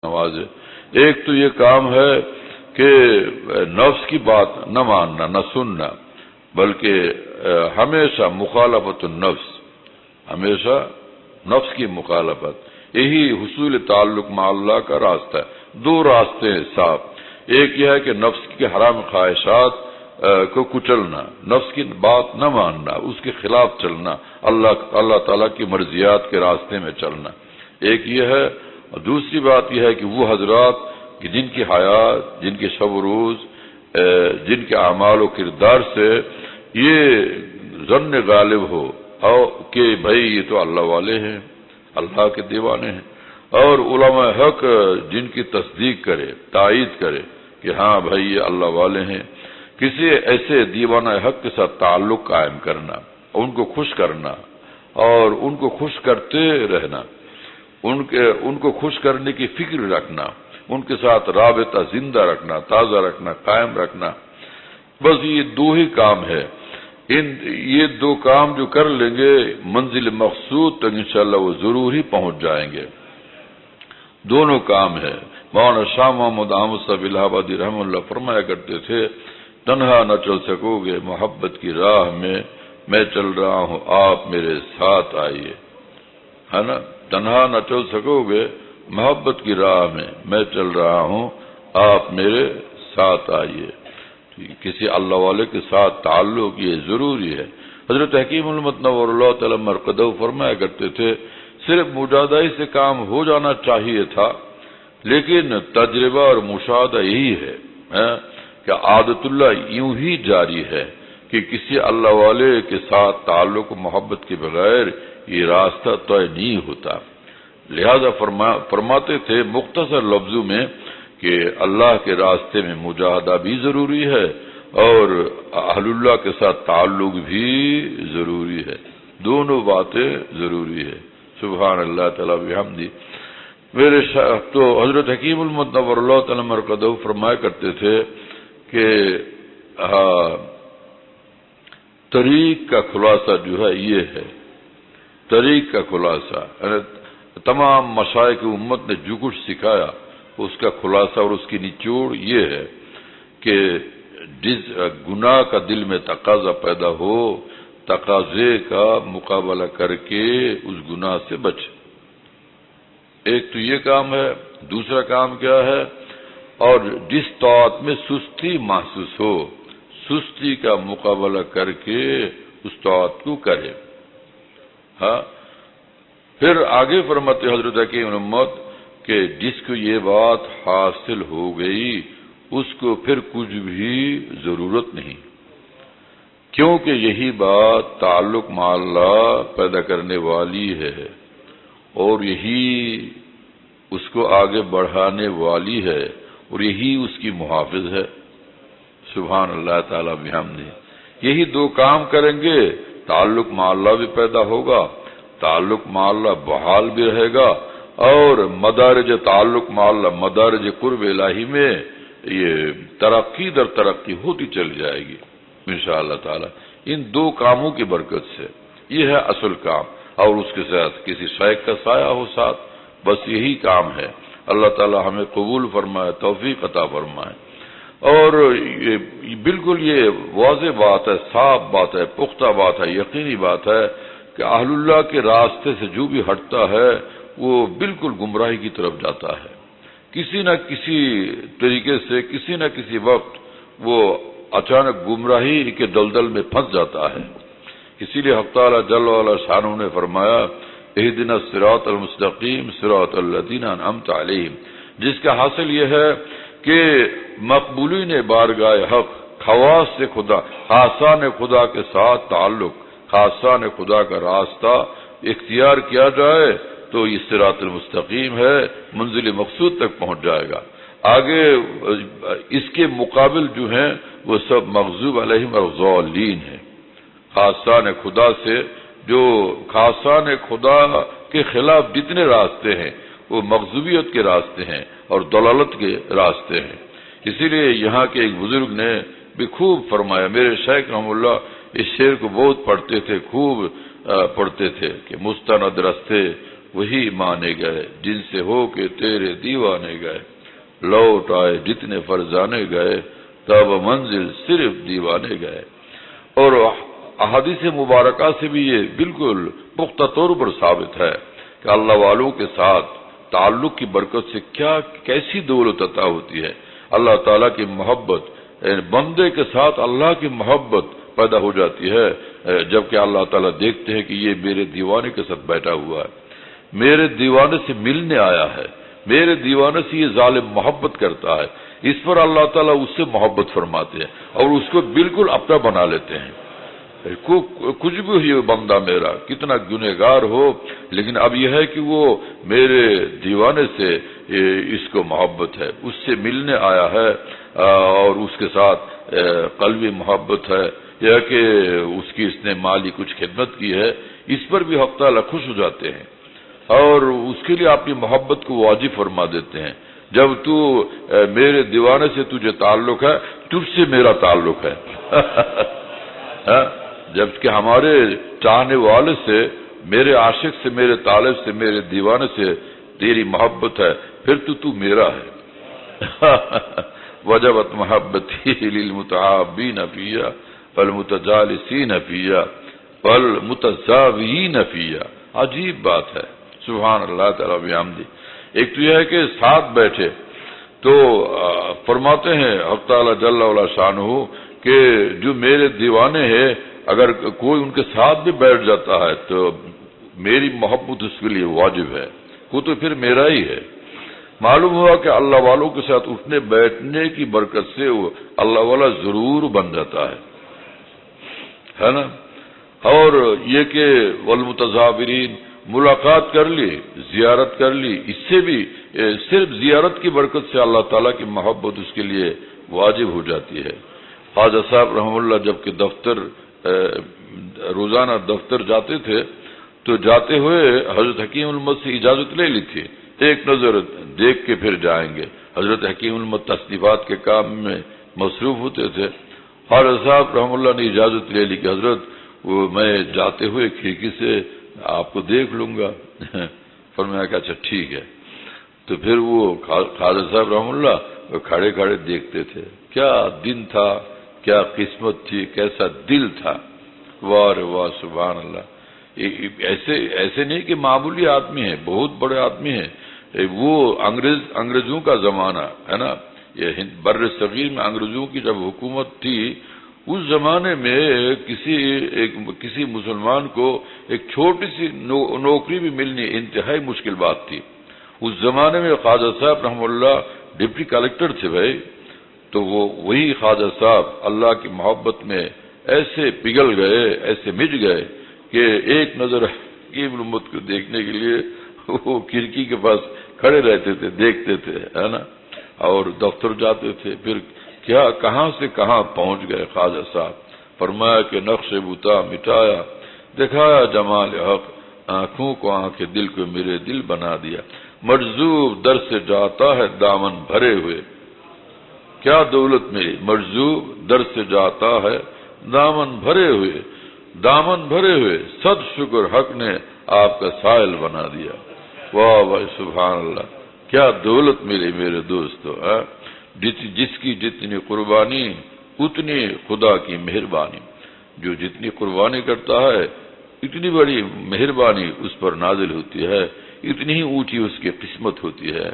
نوازے۔ ایک تو یہ کام ہے کہ نفس کی بات نہ ماننا نہ سننا، بلکہ ہمیشہ مخالفت النفس، ہمیشہ نفس کی مخالفت، یہی حصول تعلق مع اللہ کا راستہ ہے۔ دو راستے ہیں صاف، ایک یہ ہے کہ نفس کی حرام خواہشات کو کچلنا، نفس کی بات نہ ماننا، اس کے خلاف چلنا، اللہ تعالیٰ کی مرضیات کے راستے میں چلنا، ایک یہ ہے۔ اور دوسری بات یہ ہے کہ وہ حضرات کہ جن کی حیات، جن کے شب و روز، جن کے اعمال و کردار سے یہ ظن غالب ہو اور کہ بھئی یہ تو اللہ والے ہیں، اللہ کے دیوانے ہیں، اور علماء حق جن کی تصدیق کرے، تائید کرے کہ ہاں بھئی یہ اللہ والے ہیں، کسی ایسے دیوانہ حق کے ساتھ تعلق قائم کرنا، ان کو خوش کرنا اور ان کو خوش کرتے رہنا، ان کو خوش کرنے کی فکر رکھنا، ان کے ساتھ رابطہ زندہ رکھنا، تازہ رکھنا، قائم رکھنا، بس یہ دو ہی کام ہے۔ یہ دو کام جو کر لیں گے منزل مقصود تک انشاءاللہ وہ ضرور ہی پہنچ جائیں گے۔ دونوں کام ہے۔ مولانا شاہ محمد احمد صاحب الہ آبادی رحمہ اللہ فرمایا کرتے تھے، تنہا نہ چل سکو گے محبت کی راہ میں چل رہا ہوں آپ میرے ساتھ آئیے، ہے نا، تنہا نہ چل سکو گے محبت کی راہ میں چل رہا ہوں آپ میرے ساتھ آئیے۔ کسی اللہ والے کے ساتھ تعلق یہ ضروری ہے۔ حضرت حکیم علمت نور اللہ تعالی مرقدہ فرمایا کرتے تھے، صرف مجاہدہ سے کام ہو جانا چاہیے تھا، لیکن تجربہ اور مشاہدہ یہی ہے کہ عادت اللہ یوں ہی جاری ہے کہ کسی اللہ والے کے ساتھ تعلق و محبت کے بغیر یہ راستہ طے نہیں ہوتا۔ لہذا فرماتے تھے مختصر لفظوں میں کہ اللہ کے راستے میں مجاہدہ بھی ضروری ہے اور اہل اللہ کے ساتھ تعلق بھی ضروری ہے، دونوں باتیں ضروری ہے۔ سبحان اللہ تعالیٰ بحمدہ۔ میرے تو حضرت حکیم المت نور اللہ تعالی مرقدہ فرمایا کرتے تھے کہ طریق کا خلاصہ جو ہے یہ ہے، طریق کا خلاصہ تمام مشائخ امت نے جو کچھ سکھایا اس کا خلاصہ اور اس کی نچوڑ یہ ہے کہ جس گناہ کا دل میں تقاضا پیدا ہو، تقاضے کا مقابلہ کر کے اس گناہ سے بچے۔ ایک تو یہ کام ہے، دوسرا کام کیا ہے، اور جس طاعت میں سستی محسوس ہو، سستی کا مقابلہ کر کے اس طاعت کو کرے۔ ہاں، پھر آگے فرماتے حضرت حکیم امت کہ جس کو یہ بات حاصل ہو گئی اس کو پھر کچھ بھی ضرورت نہیں، کیونکہ یہی بات تعلق مع اللہ پیدا کرنے والی ہے اور یہی اس کو آگے بڑھانے والی ہے اور یہی اس کی محافظ ہے۔ سبحان اللہ تعالیٰ بحمدہ۔ یہی دو کام کریں گے، تعلق مع اللہ بھی پیدا ہوگا، تعلق مع اللہ بحال بھی رہے گا، اور مدارج تعلق مع اللہ، مدارج قرب الہی میں یہ ترقی در ترقی ہوتی چل جائے گی انشاءاللہ تعالی، ان دو کاموں کی برکت سے۔ یہ ہے اصل کام، اور اس کے ساتھ کسی شیخ کا سایہ ہو ساتھ، بس یہی کام ہے۔ اللہ تعالی ہمیں قبول فرمائے، توفیق عطا فرمائے۔ اور بالکل یہ واضح بات ہے، صاف بات ہے، پختہ بات ہے، یقینی بات ہے کہ اہل اللہ کے راستے سے جو بھی ہٹتا ہے وہ بالکل گمراہی کی طرف جاتا ہے، کسی نہ کسی طریقے سے، کسی نہ کسی وقت وہ اچانک گمراہی کے دلدل میں پھنس جاتا ہے۔ اسی لیے حق تعالی جل وعلا شانہ نے فرمایا اہدنا الصراط المستقیم صراط الذین انعمت علیہم، جس کا حاصل یہ ہے کہ مقبولین بارگاہ حق، خواص سے خدا، خاصان خدا کے ساتھ تعلق، خاصان خدا کا راستہ اختیار کیا جائے تو یہ صراط المستقیم ہے، منزل مقصود تک پہنچ جائے گا۔ آگے اس کے مقابل جو ہیں وہ سب مغضوب علیہم الضالین ہیں۔ خاصان خدا سے، جو خاصان خدا کے خلاف جتنے راستے ہیں وہ مغضوبیت کے راستے ہیں اور ضلالت کے راستے ہیں۔ اسی لیے یہاں کے ایک بزرگ نے بھی خوب فرمایا، میرے شیخ رحمہ اللہ اس شعر کو بہت پڑھتے تھے، خوب پڑھتے تھے کہ مستند رستے وہی مانے گئے جن سے ہو کے تیرے دیوانے گئے، لوٹ آئے جتنے فرزانے گئے تب منزل صرف دیوانے گئے۔ اور احادیث مبارکہ سے بھی یہ بالکل پختہ طور پر ثابت ہے کہ اللہ والوں کے ساتھ تعلق کی برکت سے کیسی دولت عطا ہوتی ہے۔ اللہ تعالیٰ کی محبت، بندے کے ساتھ اللہ کی محبت پیدا ہو جاتی ہے، جبکہ اللہ تعالیٰ دیکھتے ہیں کہ یہ میرے دیوانے کے ساتھ بیٹھا ہوا ہے، میرے دیوانے سے ملنے آیا ہے، میرے دیوانے سے یہ ظالم محبت کرتا ہے، اس پر اللہ تعالیٰ اس سے محبت فرماتے ہیں اور اس کو بالکل اپنا بنا لیتے ہیں۔ کچھ بھی یہ بندہ میرا کتنا گنہگار ہو، لیکن اب یہ ہے کہ وہ میرے دیوانے سے اس کو محبت ہے، اس سے ملنے آیا ہے اور اس کے ساتھ قلبی محبت ہے، یا کہ اس نے مالی کچھ خدمت کی ہے، اس پر بھی حق تعالیٰ خوش ہو جاتے ہیں اور اس کے لیے اپنی محبت کو واجب فرما دیتے ہیں۔ جب تو میرے دیوانے سے تجھے تعلق ہے، تجھ سے میرا تعلق ہے۔ جبکہ ہمارے چاہنے والے سے، میرے عاشق سے، میرے طالب سے، میرے دیوانے سے تیری محبت ہے، پھر تو میرا ہے۔ وجبت محبتی للمتحابین فیہا والمتجالسین فیہا والمتزاورین فیہا۔ عجیب بات ہے، سبحان اللہ تعالیٰ بحمدہ۔ ایک تو یہ ہے کہ ساتھ بیٹھے تو فرماتے ہیں حق تعالیٰ جل وعلا شانہ کہ جو میرے دیوانے ہیں، اگر کوئی ان کے ساتھ بھی بیٹھ جاتا ہے تو میری محبت اس کے لیے واجب ہے، وہ تو پھر میرا ہی ہے۔ معلوم ہوا کہ اللہ والوں کے ساتھ اٹھنے بیٹھنے کی برکت سے وہ اللہ والا ضرور بن جاتا ہے نا۔ اور یہ کہ والمتزاورین، ملاقات کر لی، زیارت کر لی، اس سے بھی صرف زیارت کی برکت سے اللہ تعالیٰ کی محبت اس کے لیے واجب ہو جاتی ہے۔ خواجہ صاحب رحمہ اللہ جب کہ روزانہ دفتر جاتے تھے تو جاتے ہوئے حضرت حکیم الامت سے اجازت لے لی تھی، ایک نظر دیکھ کے پھر جائیں گے۔ حضرت حکیم الامت تصنیفات کے کام میں مصروف ہوتے تھے۔ خواجہ صاحب رحمہ اللہ نے اجازت لے لی کہ حضرت میں جاتے ہوئے کھڑکی سے آپ کو دیکھ لوں گا۔ فرمایا کہ اچھا ٹھیک ہے۔ تو پھر وہ خواجہ صاحب رحمہ اللہ کھڑے کھڑے دیکھتے تھے۔ کیا دن تھا، کیا قسمت تھی، کیسا دل تھا، واہ رے واہ، سبحان اللہ۔ ایسے نہیں کہ معمولی آدمی ہے، بہت بڑے آدمی ہیں۔ وہ انگریزوں کا زمانہ ہے نا، یہ بر صغیر میں انگریزوں کی جب حکومت تھی، اس زمانے میں کسی مسلمان کو ایک چھوٹی سی نوکری بھی ملنی انتہائی مشکل بات تھی۔ اس زمانے میں خواجہ صاحب رحمہ اللہ ڈپٹی کلکٹر تھے بھائی، تو وہی خواجہ صاحب اللہ کی محبت میں ایسے پگھل گئے، ایسے مچ گئے کہ ایک نظر حکیم الامت کو دیکھنے کے لیے وہ کھڑکی کے پاس کھڑے رہتے تھے، دیکھتے تھے ہے نا، اور دفتر جاتے تھے۔ پھر کیا کہاں سے کہاں پہنچ گئے خواجہ صاحب۔ فرمایا کہ نقش بتا مٹایا، دکھایا جمال حق، آنکھوں کو آنکھیں، دل کو میرے دل بنا دیا۔ مجذوب در سے جاتا ہے دامن بھرے ہوئے، کیا دولت میری، مجذوب در سے جاتا ہے دامن بھرے ہوئے، دامن بھرے ہوئے، صد شکر حق نے آپ کا سائل بنا دیا۔ واہ واہ، سبحان اللہ، کیا دولت ملی میرے دوستو۔ جس کی جتنی قربانی اتنی خدا کی مہربانی، جو جتنی قربانی کرتا ہے اتنی بڑی مہربانی اس پر نازل ہوتی ہے، اتنی ہی اونچی اس کی قسمت ہوتی ہے۔